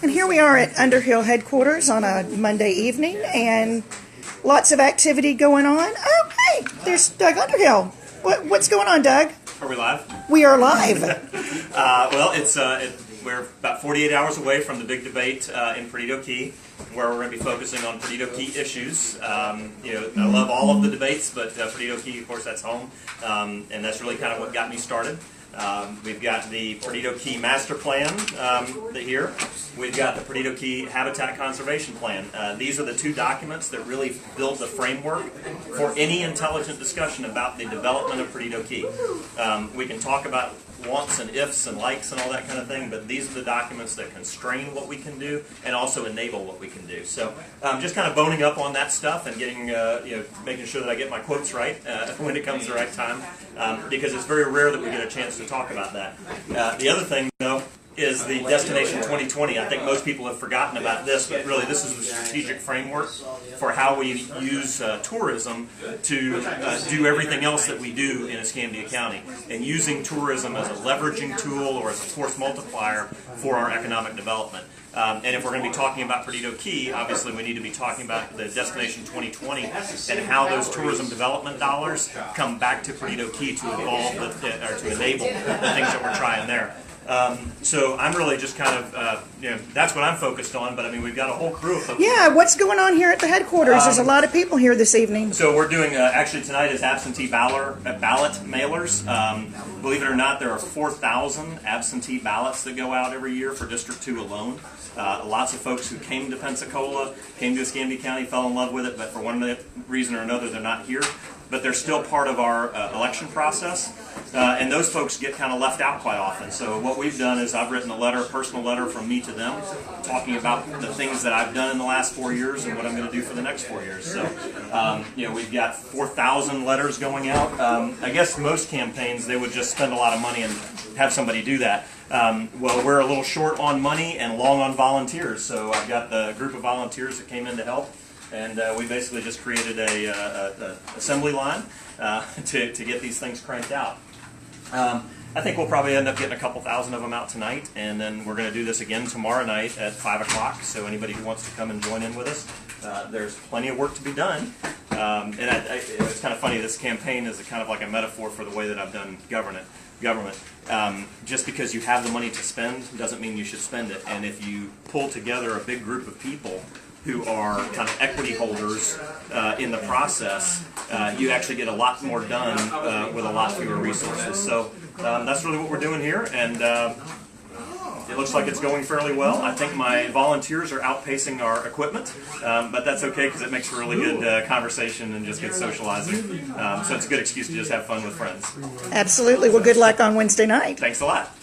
And here we are at Underhill headquarters on a Monday evening, and lots of activity going on. Okay, there's Doug Underhill. What's going on, Doug? Are we live? We are live. We're about 48 hours away from the big debate in Perdido Key, where we're going to be focusing on Perdido Key issues. I love all of the debates, but Perdido Key, of course, that's home, and that's really kind of what got me started. We've got the Perdido Key Master Plan here. We've got the Perdido Key Habitat Conservation Plan. These are the two documents that really build the framework for any intelligent discussion about the development of Perdido Key. We can talk about wants and ifs and likes and all that kind of thing, but these are the documents that constrain what we can do and also enable what we can do. So just kind of boning up on that stuff and getting, making sure that I get my quotes right when it comes to the right time, because it's very rare that we get a chance to talk about that. The other thing, though, is the Destination 2020. I think most people have forgotten about this, but really this is the strategic framework for how we use tourism to do everything else that we do in Escambia County, and using tourism as a leveraging tool or as a force multiplier for our economic development. And if we're going to be talking about Perdido Key, obviously we need to be talking about the Destination 2020 and how those tourism development dollars come back to Perdido Key to evolve or to enable the things that we're trying there. So I'm really just kind of, that's what I'm focused on, but I mean, we've got a whole crew of folks. Yeah, what's going on here at the headquarters? There's a lot of people here this evening. So we're doing, actually tonight is absentee ballot mailers. Believe it or not, there are 4,000 absentee ballots that go out every year for District 2 alone. Lots of folks who came to Pensacola, came to Escambia County, fell in love with it, but for one reason or another, they're not here. But they're still part of our election process, and those folks get kind of left out quite often. So what we've done is I've written a personal letter from me to them, talking about the things that I've done in the last 4 years and what I'm going to do for the next 4 years. So, we've got 4,000 letters going out. I guess most campaigns, they would just spend a lot of money and have somebody do that. Well, we're a little short on money and long on volunteers, so I've got the group of volunteers that came in to help. And we basically just created a assembly line to get these things cranked out. I think we'll probably end up getting a couple thousand of them out tonight, and then we're going to do this again tomorrow night at 5 o'clock. So anybody who wants to come and join in with us, there's plenty of work to be done. And it's kind of funny, this campaign is kind of like a metaphor for the way that I've done government. Just because you have the money to spend doesn't mean you should spend it. And if you pull together a big group of people who are kind of equity holders in the process, you actually get a lot more done with a lot fewer resources. So that's really what we're doing here, and it looks like it's going fairly well. I think my volunteers are outpacing our equipment, but that's okay because it makes for a really good conversation and just good socializing. So it's a good excuse to just have fun with friends. Absolutely. Well, good luck on Wednesday night. Thanks a lot.